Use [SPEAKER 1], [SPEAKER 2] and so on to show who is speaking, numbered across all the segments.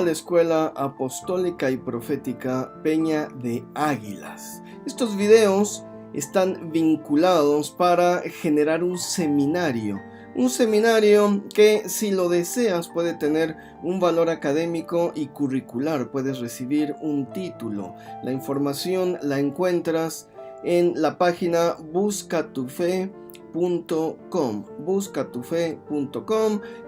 [SPEAKER 1] a la Escuela Apostólica y Profética Peña de Águilas. Estos videos están vinculados para generar un seminario que, si lo deseas, puede tener un valor académico y curricular. Puedes recibir un título. La información la encuentras en la página buscatufe.com.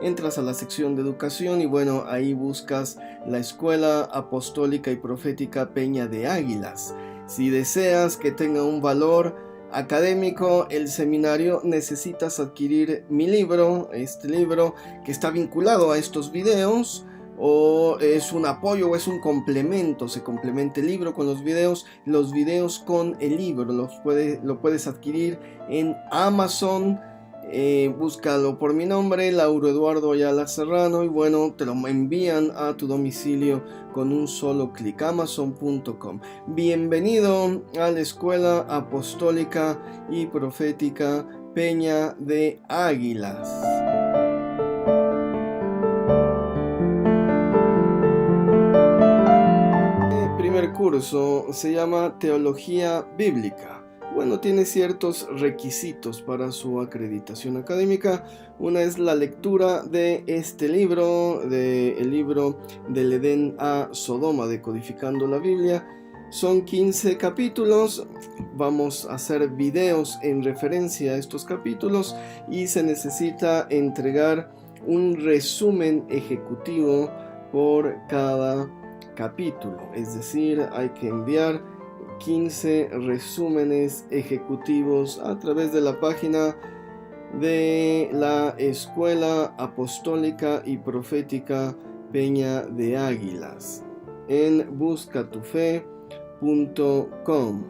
[SPEAKER 1] Entras a la sección de educación y bueno, ahí buscas la Escuela Apostólica y Profética Peña de Águilas. Si deseas que tenga un valor académico el seminario, necesitas adquirir mi libro, este libro que está vinculado a estos videos, o es un apoyo o es un complemento. Se complementa el libro con los videos con el libro. Lo puedes adquirir en Amazon. Búscalo por mi nombre, Lauro Eduardo Ayala Serrano, y bueno, te lo envían a tu domicilio con un solo clic. Amazon.com. Bienvenido a la Escuela Apostólica y Profética Peña de Águilas. El primer curso se llama Teología Bíblica. Bueno, tiene ciertos requisitos para su acreditación académica. Una es la lectura de este libro, el libro del Edén a Sodoma, Decodificando la Biblia. Son 15 capítulos. Vamos a hacer videos en referencia a estos capítulos y se necesita entregar un resumen ejecutivo por cada capítulo. Es decir, hay que enviar 15 resúmenes ejecutivos a través de la página de la Escuela Apostólica y Profética Peña de Águilas en buscatufe.com.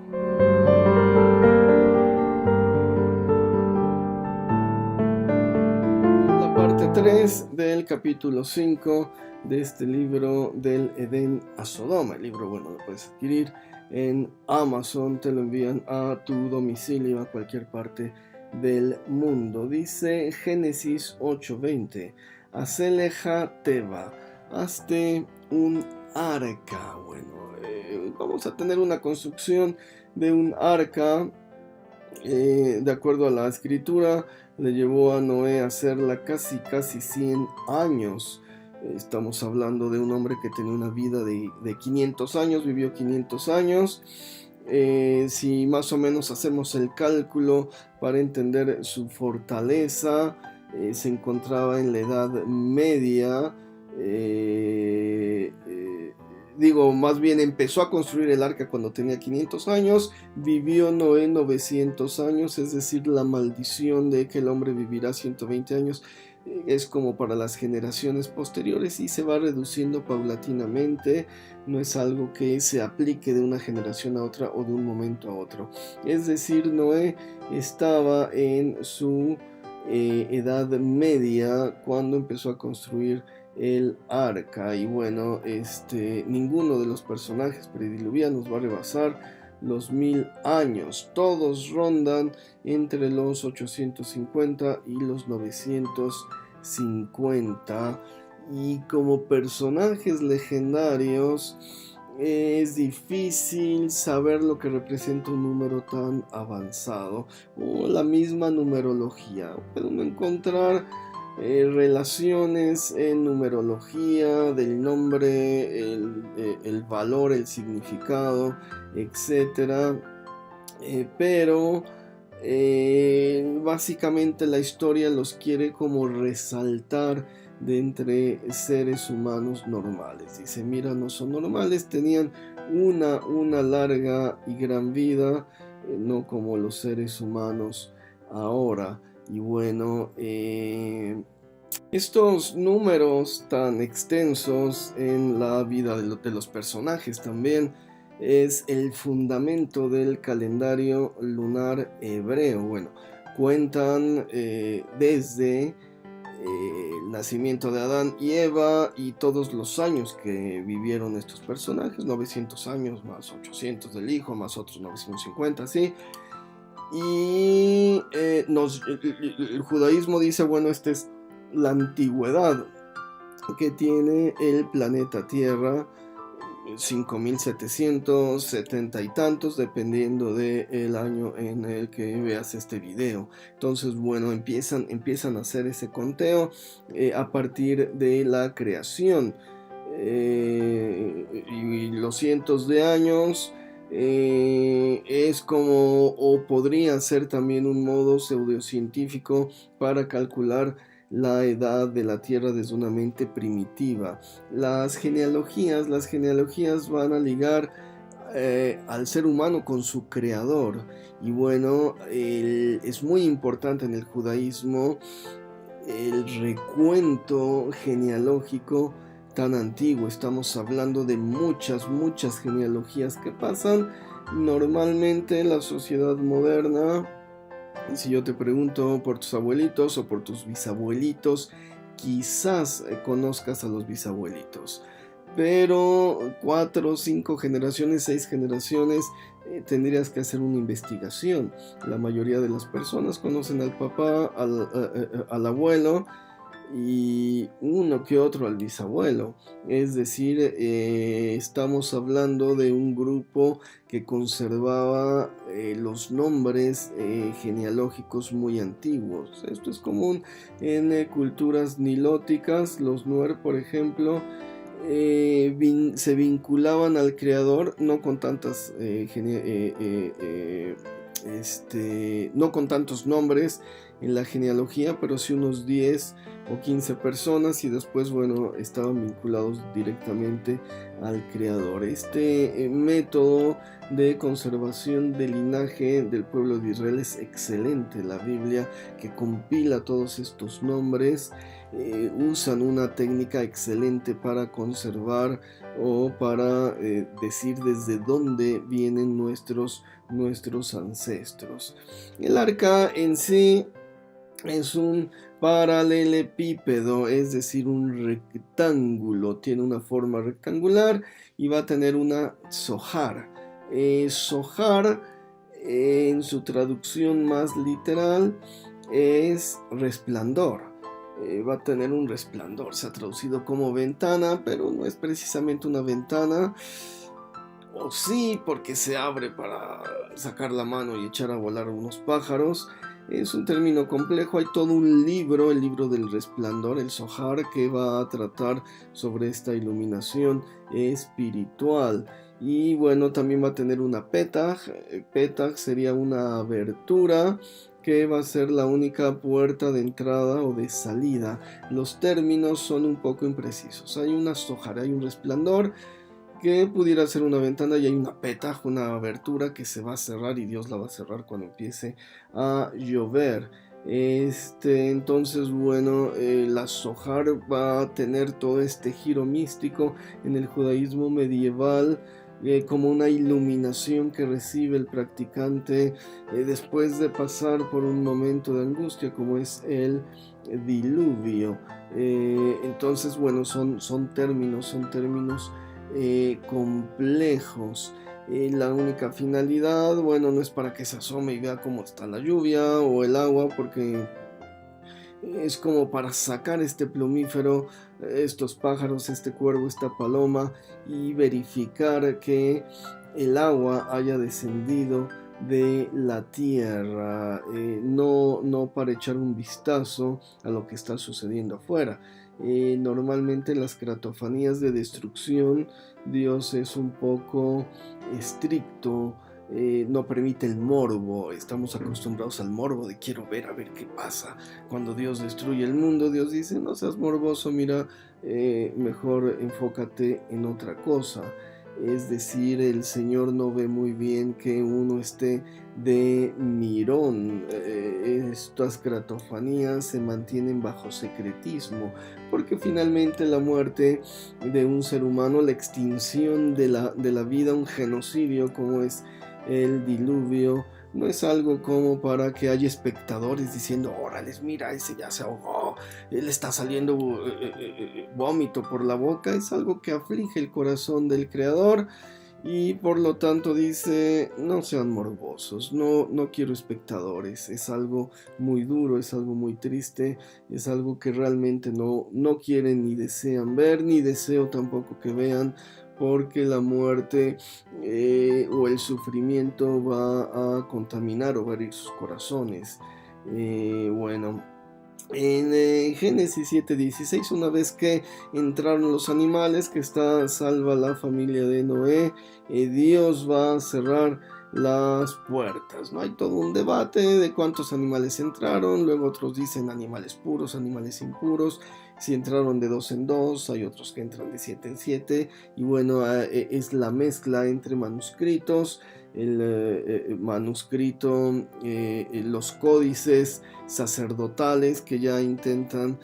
[SPEAKER 1] La parte 3 del capítulo 5 de este libro del Edén a Sodoma. El libro, bueno, lo puedes adquirir en Amazon, te lo envían a tu domicilio a cualquier parte del mundo. Dice Génesis 8:20, Haceleja Teba, hazte un arca. Bueno, vamos a tener una construcción de un arca. De acuerdo a la escritura, le llevó a Noé a hacerla casi 100 años. Estamos hablando de un hombre que tenía una vida de 500 años, vivió 500 años. Si más o menos hacemos el cálculo para entender su fortaleza, se encontraba en la Edad Media. Más bien empezó a construir el arca cuando tenía 500 años, vivió Noé 900 años, es decir, la maldición de que el hombre vivirá 120 años es como para las generaciones posteriores y se va reduciendo paulatinamente. No es algo que se aplique de una generación a otra o de un momento a otro. Es decir, Noé estaba en su Edad Media cuando empezó a construir el arca, y bueno, ninguno de los personajes prediluvianos va a rebasar los 1000 años. Todos rondan entre los 850 y los 950, y como personajes legendarios es difícil saber lo que representa un número tan avanzado o la misma numerología. Pueden encontrar relaciones en numerología del nombre, el valor, el significado, etc. Pero básicamente la historia los quiere como resaltar de entre seres humanos normales. Dice, mira, no son normales, tenían una larga y gran vida, no como los seres humanos ahora. Y bueno, estos números tan extensos en la vida de los personajes también es el fundamento del calendario lunar hebreo. Bueno, cuentan desde el nacimiento de Adán y Eva y todos los años que vivieron estos personajes, 900 años más 800 del hijo, más otros 950, ¿sí? Y el judaísmo dice, bueno, esta es la antigüedad. que tiene el planeta Tierra, 5770 y tantos, dependiendo del año en el que veas este video. Entonces, bueno, empiezan a hacer ese conteo a partir de la creación. Y los cientos de años es como, o podría ser también un modo pseudocientífico para calcular la edad de la Tierra desde una mente primitiva. Las genealogías van a ligar al ser humano con su creador. Y bueno, es muy importante en el judaísmo el recuento genealógico tan antiguo. Estamos hablando de muchas genealogías que pasan normalmente en la sociedad moderna. Y si yo te pregunto por tus abuelitos o por tus bisabuelitos, quizás conozcas a los bisabuelitos, pero 4, 5 generaciones, 6 generaciones, tendrías que hacer una investigación. La mayoría de las personas conocen al papá, al abuelo, y uno que otro al bisabuelo. Es decir, estamos hablando de un grupo que conservaba los nombres genealógicos muy antiguos. Esto es común en culturas nilóticas. Los Nuer, por ejemplo, se vinculaban al creador no con tantas no con tantos nombres en la genealogía, pero sí unos 10 o 15 personas, y después, bueno, estaban vinculados directamente al creador. Este método de conservación del linaje del pueblo de Israel es excelente. La Biblia, que compila todos estos nombres, usan una técnica excelente para conservar o para decir desde dónde vienen nuestros ancestros. El arca en sí es un paralelepípedo, es decir, un rectángulo. Tiene una forma rectangular y va a tener una zohar. Zohar, en su traducción más literal, es resplandor. Va a tener un resplandor. Se ha traducido como ventana, pero no es precisamente una ventana. O sí, porque se abre para sacar la mano y echar a volar unos pájaros. Es un término complejo. Hay todo un libro, el libro del resplandor, el Zohar, que va a tratar sobre esta iluminación espiritual. Y bueno, también va a tener una petach. Petach sería una abertura que va a ser la única puerta de entrada o de salida. Los términos son un poco imprecisos. Hay una Zohar, hay un resplandor que pudiera ser una ventana, y hay una petach, una abertura que se va a cerrar, y Dios la va a cerrar cuando empiece a llover. Entonces, bueno, la Zohar va a tener todo este giro místico en el judaísmo medieval, como una iluminación que recibe el practicante después de pasar por un momento de angustia como es el diluvio. Entonces, bueno, son términos complejos. La única finalidad, bueno, no es para que se asome y vea cómo está la lluvia o el agua, porque es como para sacar este plumífero, estos pájaros, este cuervo, esta paloma, y verificar que el agua haya descendido de la tierra, no para echar un vistazo a lo que está sucediendo afuera. Normalmente en las cratofanías de destrucción, Dios es un poco estricto, no permite el morbo. Estamos acostumbrados al morbo de quiero ver a ver qué pasa. Cuando Dios destruye el mundo, Dios dice no seas morboso, mira, mejor enfócate en otra cosa. Es decir, el Señor no ve muy bien que uno esté de mirón. Estas cratofanías se mantienen bajo secretismo, porque finalmente la muerte de un ser humano, la extinción de la vida, un genocidio como es el diluvio, no es algo como para que haya espectadores diciendo, órales, mira, ese ya se ahogó, le está saliendo vómito por la boca. Es algo que aflige el corazón del Creador, y por lo tanto dice, no sean morbosos, no quiero espectadores, es algo muy duro, es algo muy triste, es algo que realmente no quieren ni desean ver, ni deseo tampoco que vean, porque la muerte o el sufrimiento va a contaminar o va a herir sus corazones. Bueno, en Génesis 7:16, una vez que entraron los animales, que está salva la familia de Noé, Dios va a cerrar las puertas, ¿no? Hay todo un debate de cuántos animales entraron, luego otros dicen animales puros, animales impuros, si entraron de dos en dos, hay otros que entran de siete en siete, y bueno, es la mezcla entre manuscritos, el manuscrito, los códices sacerdotales que ya intentan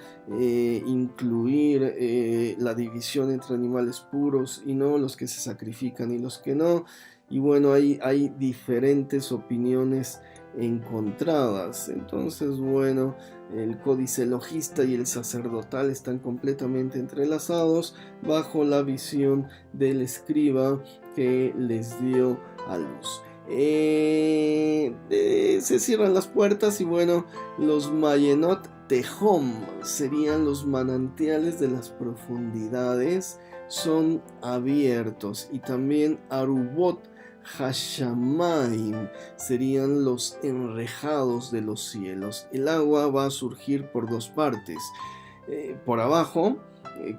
[SPEAKER 1] incluir la división entre animales puros y no, los que se sacrifican y los que no. Y bueno, hay diferentes opiniones encontradas. Entonces, bueno, el códice logista y el sacerdotal están completamente entrelazados bajo la visión del escriba que les dio a luz. Se cierran las puertas y bueno, los Mayenot Tehom serían los manantiales de las profundidades, son abiertos, y también Arubot Hashamaim serían los enrejados de los cielos. El agua va a surgir por dos partes, por abajo,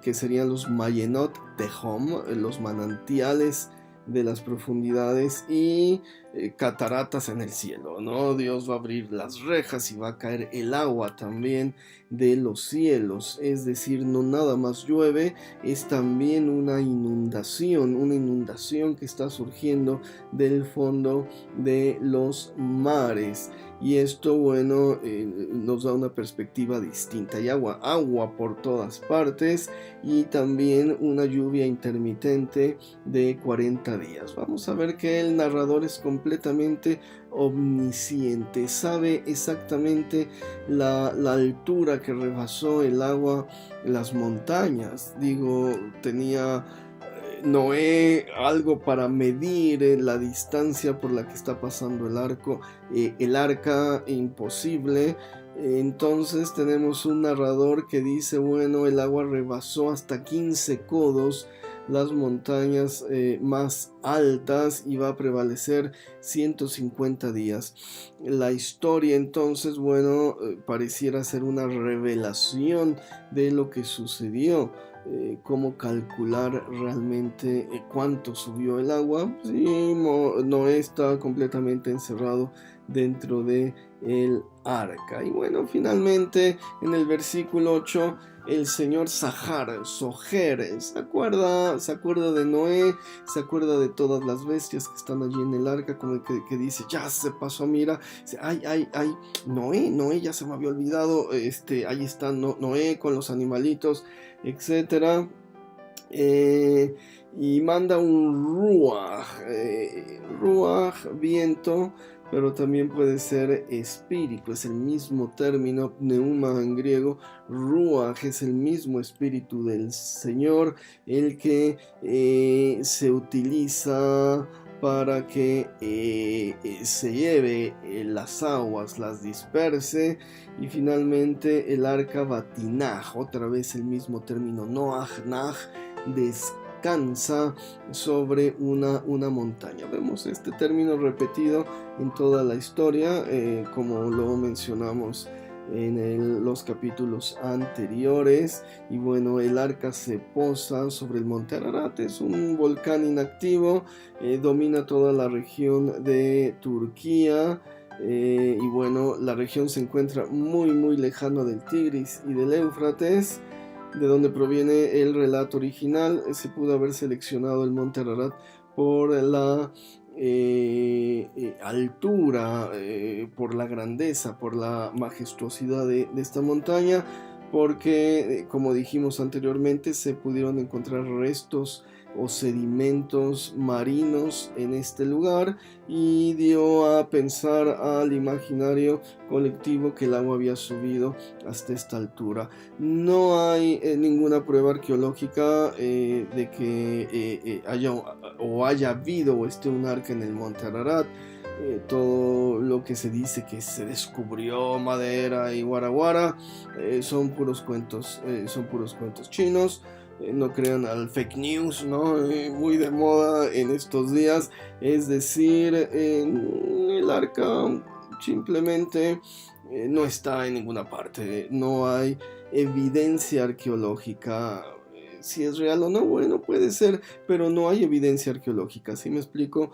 [SPEAKER 1] que serían los Mayenot Tehom, los manantiales de las profundidades, y cataratas en el cielo, ¿no? Dios va a abrir las rejas y va a caer el agua también de los cielos, es decir, no nada más llueve, es también una inundación que está surgiendo del fondo de los mares. Y esto, bueno, nos da una perspectiva distinta. Hay agua por todas partes, y también una lluvia intermitente de 40 días. Vamos a ver que el narrador es completamente omnisciente, sabe exactamente la altura que rebasó el agua las montañas. Digo, tenía Noé algo para medir la distancia por la que está pasando el arca, imposible. Entonces tenemos un narrador que dice, bueno, el agua rebasó hasta 15 codos las montañas más altas, y va a prevalecer 150 días. La historia entonces, bueno, pareciera ser una revelación de lo que sucedió. Cómo calcular realmente cuánto subió el agua. Sí, Noé está completamente encerrado dentro de el arca. Y bueno, finalmente en el versículo 8, el señor Sojer, se acuerda de Noé, se acuerda de todas las bestias que están allí en el arca, como el que dice, ya se pasó, mira, ay, Noé, ya se me había olvidado, ahí está Noé con los animalitos, etcétera. Y manda un ruach, viento, pero también puede ser espíritu, es el mismo término, pneuma en griego, ruach es el mismo espíritu del Señor, el que se utiliza para que se lleve las aguas, las disperse, y finalmente el arca batinaj, otra vez el mismo término, noach, naj, descansa sobre una montaña. Vemos este término repetido en toda la historia, como lo mencionamos en los capítulos anteriores. Y bueno, el arca se posa sobre el monte Ararat, es un volcán inactivo, domina toda la región de Turquía. Y bueno, la región se encuentra muy lejana del Tigris y del Éufrates, de donde proviene el relato original. Se pudo haber seleccionado el monte Ararat por la altura, por la grandeza, por la majestuosidad de esta montaña, porque como dijimos anteriormente, se pudieron encontrar restos o sedimentos marinos en este lugar, y dio a pensar al imaginario colectivo que el agua había subido hasta esta altura. No hay ninguna prueba arqueológica de que haya o haya habido o esté un arca en el monte Ararat. Todo lo que se dice que se descubrió madera y guaraguara son puros cuentos chinos. No crean al fake news, ¿no? Muy de moda en estos días. Es decir, el arca simplemente no está en ninguna parte. No hay evidencia arqueológica. Si es real o no, bueno, puede ser, pero no hay evidencia arqueológica. ¿Sí me explico?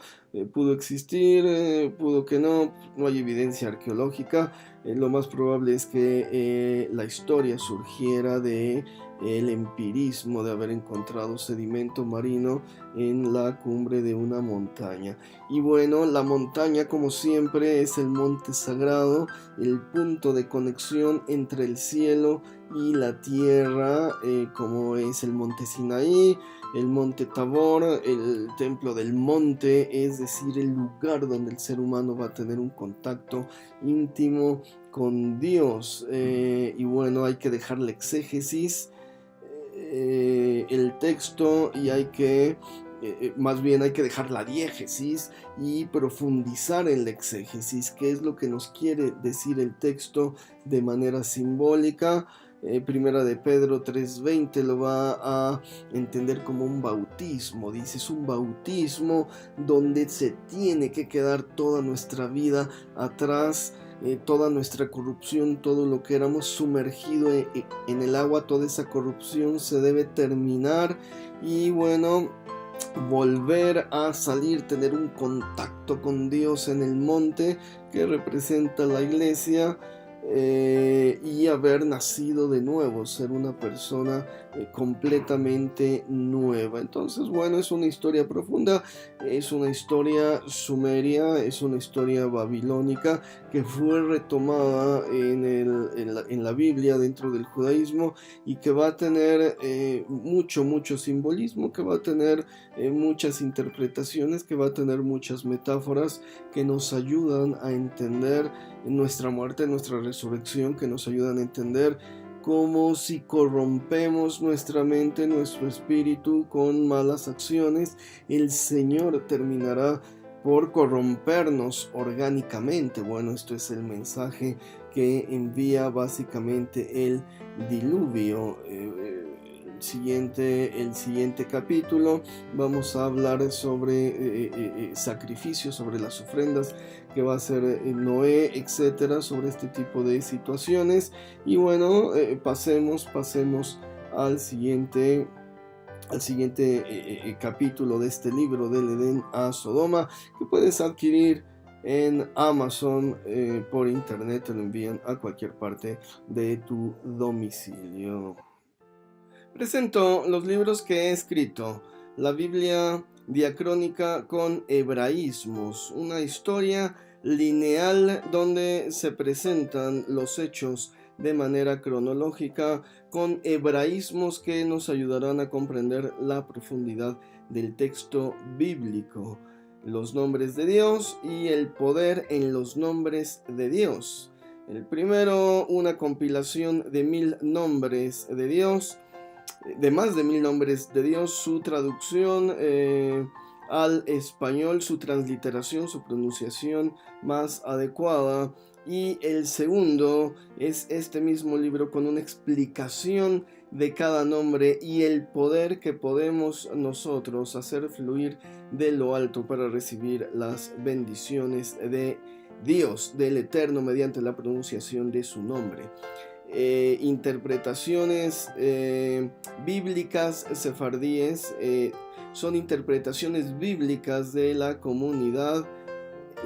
[SPEAKER 1] Pudo existir, pudo que no hay evidencia arqueológica. Lo más probable es que la historia surgiera de el empirismo de haber encontrado sedimento marino en la cumbre de una montaña. Y bueno, la montaña, como siempre, es el monte sagrado, el punto de conexión entre el cielo y la tierra, como es el monte Sinaí, el monte Tabor, el templo del monte, es decir, el lugar donde el ser humano va a tener un contacto íntimo con Dios. Y bueno, hay que dejar la exégesis, el texto, y hay que más bien hay que dejar la diégesis y profundizar en la exégesis, qué es lo que nos quiere decir el texto de manera simbólica. Primera de Pedro 3:20 lo va a entender como un bautismo. Dice, es un bautismo donde se tiene que quedar toda nuestra vida atrás, toda nuestra corrupción, todo lo que éramos sumergido en el agua, toda esa corrupción se debe terminar y bueno, volver a salir, tener un contacto con Dios en el monte que representa la iglesia, y haber nacido de nuevo, ser una persona completamente nueva. Entonces, bueno, es una historia profunda, es una historia sumeria, es una historia babilónica que fue retomada en la Biblia, dentro del judaísmo, y que va a tener mucho simbolismo, que va a tener muchas interpretaciones, que va a tener muchas metáforas que nos ayudan a entender nuestra muerte, nuestra resurrección, que nos ayudan a entender cómo si corrompemos nuestra mente, nuestro espíritu con malas acciones, el Señor terminará por corrompernos orgánicamente. Bueno, esto es el mensaje que envía básicamente el diluvio. El siguiente capítulo vamos a hablar sobre sacrificios, sobre las ofrendas que va a hacer Noé, etcétera, sobre este tipo de situaciones. Y bueno, pasemos al siguiente capítulo de este libro, del Edén a Sodoma, que puedes adquirir en Amazon por internet. Te lo envían a cualquier parte de tu domicilio. Presento los libros que he escrito: la Biblia diacrónica con hebraísmos, una historia lineal donde se presentan los hechos de manera cronológica, con hebraísmos que nos ayudarán a comprender la profundidad del texto bíblico, los nombres de Dios y el poder en los nombres de Dios. El primero, una compilación de 1000 nombres de Dios, de más de 1000 nombres de Dios, su traducción al español, su transliteración, su pronunciación más adecuada. Y el segundo es este mismo libro con una explicación de cada nombre y el poder que podemos nosotros hacer fluir de lo alto para recibir las bendiciones de Dios, del Eterno, mediante la pronunciación de su nombre. Interpretaciones bíblicas sefardíes, son interpretaciones bíblicas de la comunidad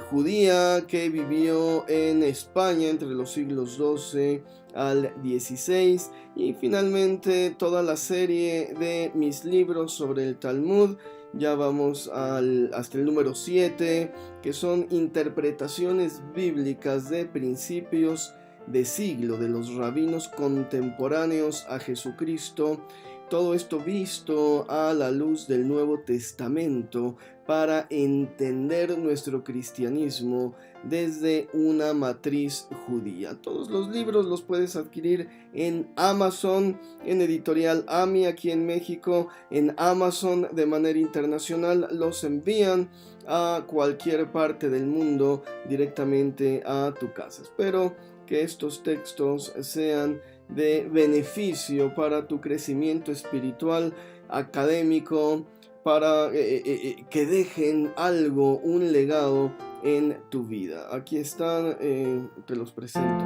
[SPEAKER 1] judía que vivió en España entre los siglos XII al XVI, y finalmente toda la serie de mis libros sobre el Talmud. Ya vamos hasta el número 7, que son interpretaciones bíblicas de principios de siglo de los rabinos contemporáneos a Jesucristo, todo esto visto a la luz del Nuevo Testamento para entender nuestro cristianismo desde una matriz judía. Todos los libros los puedes adquirir en Amazon, en Editorial AMI aquí en México, en Amazon de manera internacional. Los envían a cualquier parte del mundo directamente a tu casa. Espero que estos textos sean de beneficio para tu crecimiento espiritual, académico, para que dejen algo, un legado en tu vida. Aquí están, te los presento.